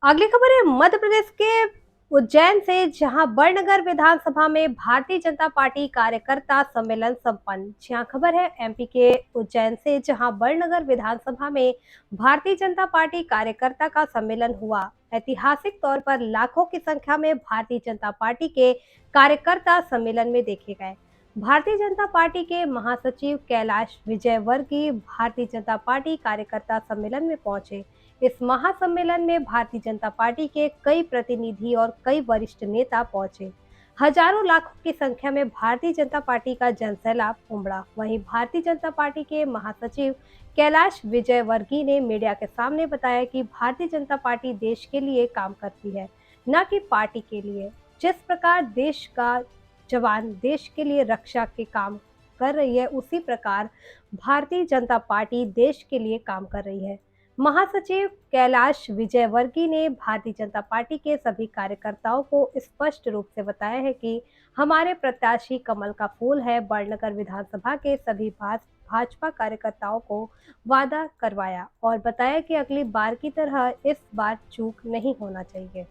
अगली खबर है मध्य प्रदेश के उज्जैन से, जहां बड़नगर विधानसभा में भारतीय जनता पार्टी कार्यकर्ता सम्मेलन संपन्न। जहां खबर है एमपी के उज्जैन से, जहां बड़नगर विधानसभा में भारतीय जनता पार्टी कार्यकर्ता का सम्मेलन हुआ। ऐतिहासिक तौर पर लाखों की संख्या में भारतीय जनता पार्टी के कार्यकर्ता सम्मेलन में देखे गए। भारतीय जनता पार्टी के महासचिव कैलाश विजयवर्गीय भारतीय जनता पार्टी कार्यकर्ता सम्मेलन में पहुंचे। इस महासम्मेलन में भारतीय जनता पार्टी के कई प्रतिनिधि और कई वरिष्ठ नेता पहुंचे। हजारों लाखों की संख्या में भारतीय जनता पार्टी का जनसैलाब उमड़ा। वहीं भारतीय जनता पार्टी के महासचिव कैलाश विजयवर्गीय ने मीडिया के सामने बताया कि भारतीय जनता पार्टी देश के लिए काम करती है, न कि पार्टी के लिए। जिस प्रकार देश का जवान देश के लिए रक्षा के काम कर रही है, उसी प्रकार भारतीय जनता पार्टी देश के लिए काम कर रही है। महासचिव कैलाश विजयवर्गीय ने भारतीय जनता पार्टी के सभी कार्यकर्ताओं को स्पष्ट रूप से बताया है कि हमारे प्रत्याशी कमल का फूल है। बड़नगर विधानसभा के सभी भाजपा कार्यकर्ताओं को वादा करवाया और बताया कि अगली बार की तरह इस बार चूक नहीं होना चाहिए।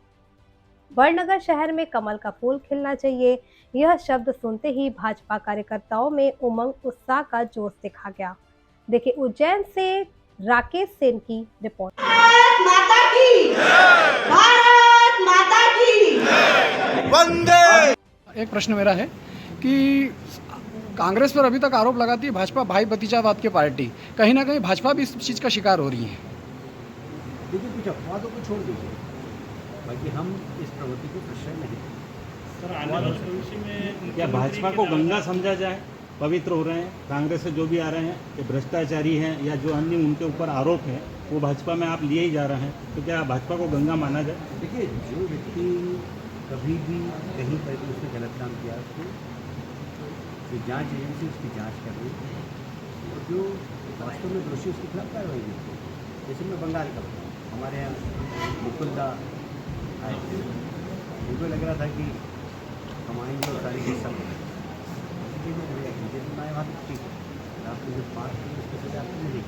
बड़नगर शहर में कमल का फूल खिलना चाहिए। यह शब्द सुनते ही भाजपा कार्यकर्ताओं में उमंग उत्साह का जोश देखा गया। देखिए उज्जैन से राकेश सेन की रिपोर्ट। भारत माता की भारत माता की वंदे। एक प्रश्न मेरा है कि कांग्रेस पर अभी तक आरोप लगाती है भाजपा भाई भतीजावाद की पार्टी, कहीं ना कहीं भाजपा भी इस चीज़ का शिकार हो रही है। देखिए, कुछ अपवादों को छोड़ दीजिए, बाकी हम इस प्रवृत्ति को प्रश्रय नहीं देते। सर, आने वाले भविष्य में क्या भाजपा को गंगा समझा जाए? पवित्र हो रहे हैं, कांग्रेस से जो भी आ रहे हैं कि भ्रष्टाचारी हैं या जो अन्य उनके ऊपर आरोप हैं वो भाजपा में आप लिए ही जा रहे हैं, तो क्या भाजपा को गंगा माना जाए? देखिए, जो व्यक्ति कभी भी कहीं पर भी उसने गलत काम किया, उसको जो जांच एजेंसी उसकी जांच कर रही है और जो वास्तव में दोषी उसके खिलाफ कार्रवाई करती है। जैसे मैं बंगाल का बताऊँ, हमारे यहाँ मुकुंदा आए, उनको लग रहा था कि कमाएंगे और सारी के सब आपको जो पास उसके साथ आपको नहीं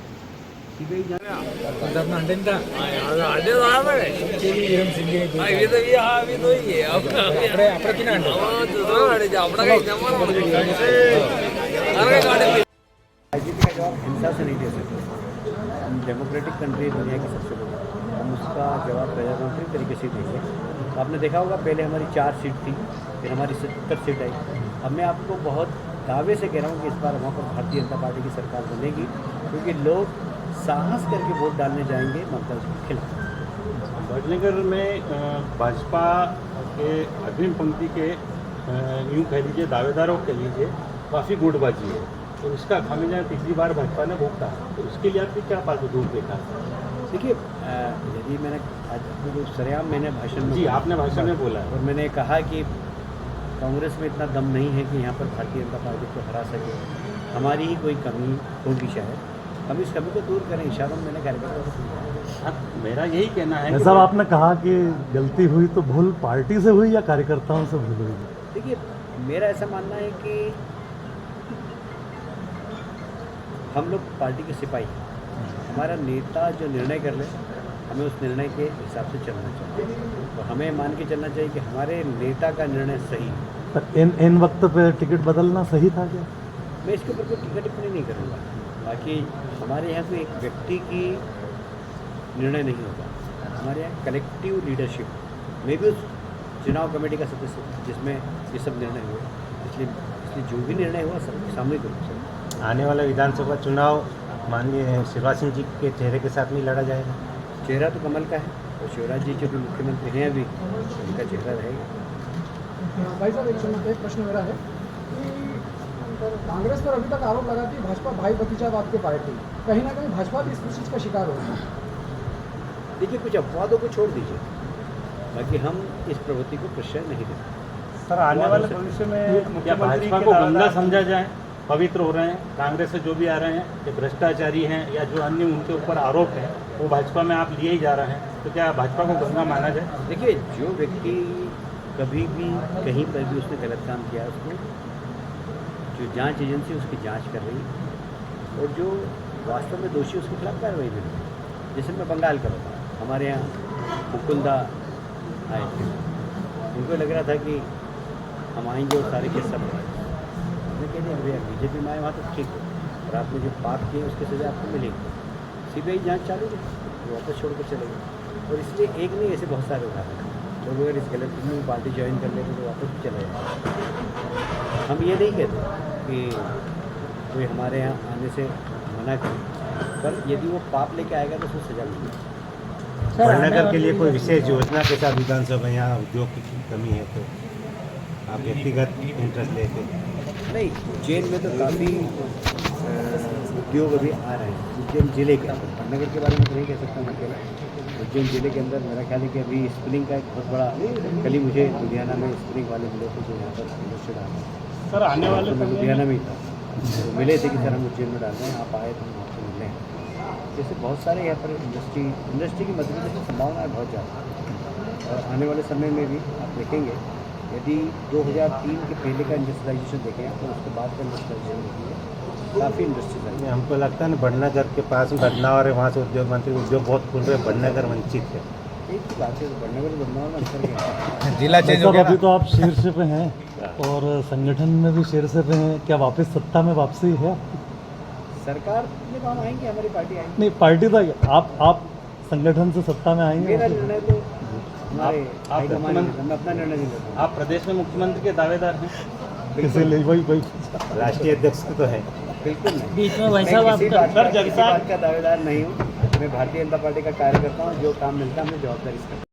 राजनीति का जवाब हिंसा से नहीं दे सकते। हम डेमोक्रेटिक कंट्री है, दुनिया की सबसे बड़ी, हम उसका जवाब प्रजातांत्रिक तरीके से देंगे। तो आपने देखा होगा, पहले हमारी 4 सीट थी, फिर हमारी 70 सीट आई। अब मैं आपको बहुत दावे से कह रहा हूँ कि इस बार वहाँ पर भारतीय जनता पार्टी की सरकार बनेगी, क्योंकि लोग साहस करके वोट डालने जाएंगे ममता के खिलाफ। बड़नगर में भाजपा के अग्रिम पंक्ति के यूँ कह लीजिए दावेदारों के लीजिए काफ़ी गुटबाजी है, तो इसका खामियाजा पिछली बार भाजपा ने भुगता है, तो उसके लिए आपने क्या पास दूर देखा? देखिए, यदि मैंने आज जो सरेआम मैंने भाषण में जी आपने भाषण में बोला और मैंने कहा कि कांग्रेस में इतना दम नहीं है कि यहाँ पर भारतीय जनता पार्टी को हरा सके, हमारी ही कोई कमी होगी शायद, हम इस कमी को दूर करें। इशारों में मैंने कार्यकर्ताओं को समझाया। मेरा यही कहना है साहब, आपने कहा कि गलती हुई तो भूल पार्टी से हुई या कार्यकर्ताओं से भूल हुई? देखिए, मेरा ऐसा मानना है कि हम लोग पार्टी के सिपाही हैं। हमारा नेता जो निर्णय कर ले, हमें उस निर्णय के हिसाब से चलना चाहिए, तो हमें मान के चलना चाहिए कि हमारे नेता का निर्णय सही है। इन वक्त पे टिकट बदलना सही था क्या? मैं इसके ऊपर कोई टिकट टिप्पणी नहीं करूँगा। बाकी हमारे यहाँ कोई एक व्यक्ति की निर्णय नहीं होता, हमारे यहाँ कलेक्टिव लीडरशिप में भी उस चुनाव कमेटी का सदस्य जिसमें ये सब निर्णय हुए, इसलिए जो भी निर्णय हुआ सब सामूहिक रूप से। आने वाला विधानसभा चुनाव माननीय शिवराज सिंह जी के चेहरे के साथ नहीं लड़ा जाएगा? चेहरा तो कमल का है और शिवराज जी जो भी मुख्यमंत्री हैं अभी, उनका चेहरा रहेगा। भाई साहब, एक प्रश्न मेरा है कि कांग्रेस पर अभी तक आरोप लगाती है भाजपा भाई भतीजावाद की पार्टी, कहीं ना कहीं भाजपा भी इस चीज़ का शिकार हो रही है। देखिए, कुछ अपवादों को छोड़ दीजिए, बाकी हम इस प्रवृत्ति को प्रश्रय नहीं देते। सर, आने वाले भविष्य में क्या भाजपा को गंगा समझा जाए? पवित्र हो रहे हैं, कांग्रेस से जो भी आ रहे हैं कि भ्रष्टाचारी हैं या जो अन्य उनके ऊपर आरोप हैं वो भाजपा में आप लिए ही जा रहे हैं, तो क्या भाजपा को गंगा माना जाए? देखिए, जो व्यक्ति कभी भी कहीं पर भी उसने गलत काम किया, उसको जो जांच एजेंसी उसकी जांच कर रही है और जो वास्तव में दोषी उसके खिलाफ कार्रवाई भी हुई। जैसे मैं बंगाल का बताऊँ, हमारे यहाँ मुकुंदा आए थे। उनको लग रहा था कि हम आएंगे और सारे केस सब हमने कह दिया भैया बीजेपी में आए वहाँ तो ठीक है, और आपने जो पाप किए उसकी सज़ा आपको मिलेगी। सीबीआई जांच चालू है, वो वापस छोड़ कर चले गए। और इसलिए एक नहीं, ऐसे बहुत सारे उदाहरण हैं। लोग अगर इस गलत में पार्टी ज्वाइन कर लेते तो वापस भी चले जाते। हम ये नहीं कहते कि कोई हमारे यहाँ आने से मना करे, पर यदि वो पाप लेके आएगा तो उसको सजा मिलेगी। बड़नगर के लिए कोई विशेष योजना के साथ विधानसभा में यहाँ उद्योग की कमी है तो आप व्यक्तिगत इंटरेस्ट लेते? नहीं, उज्जैन में तो काफ़ी उद्योग अभी आ रहे हैं उज्जैन जिले के अंदर। बड़नगर के बारे में तो नहीं कह सकता मैं अकेला। उज्जैन जिले के अंदर मेरा ख्याल है कि अभी स्पिनिंग का एक बहुत बड़ा, कल ही मुझे लुधियाना में स्पिनिंग वाले मिले थे जो यहाँ पर इंडस्ट्री डाल रहे हैं। सर आने वाले मैं लुधियाना में ही था, तो मिले थे कि सर हम उज्जैन में डाल रहे हैं, आप आए तो हम आपसे मिले हैं। जैसे बहुत सारे यहाँ पर इंडस्ट्री की मदद की संभावना है बहुत ज़्यादा। और आने वाले समय में भी आप देखेंगे, यदि 2003 के पहले का इंडस्ट्रियलाइजेशन देखें तो उसके बाद का इंडस्ट्रियलाइजेशन देखिए, काफ़ी इंडस्ट्रीज आई हैं। हमको लगता है ना बड़नगर के पास में बदनावर है, वहाँ से उद्योग मंत्री उद्योग बहुत खुल रहे हैं, बड़नगर वंचित है। एक ही बात है, बड़नगर बदनाव में अंतर क्या है? जिला भाई साहब अभी तो आप शीर्ष पे हैं और संगठन में भी शीर्ष पे हैं, क्या वापस सत्ता में वापसी है? सरकार में तो हम आएंगे, हमारी पार्टी आएंगे। नहीं पार्टी तो आप संगठन से सत्ता में आएंगे? मेरा निर्णय तो हमारे आप हाईकमान ने लेता, मैं अपना निर्णय नहीं लेता। आप प्रदेश में मुख्यमंत्री के दावेदार हैं? इसीलिए वही राष्ट्रीय अध्यक्ष तो है। बिल्कुल नहीं। बीच में भाई मैं साहब किसी आपका- बात का- सर, किसी बात का दावेदार नहीं हूँ। मैं भारतीय जनता पार्टी का कार्यकर्ता हूँ, जो काम मिलता है हमने जवाबदारी से करता हूँ।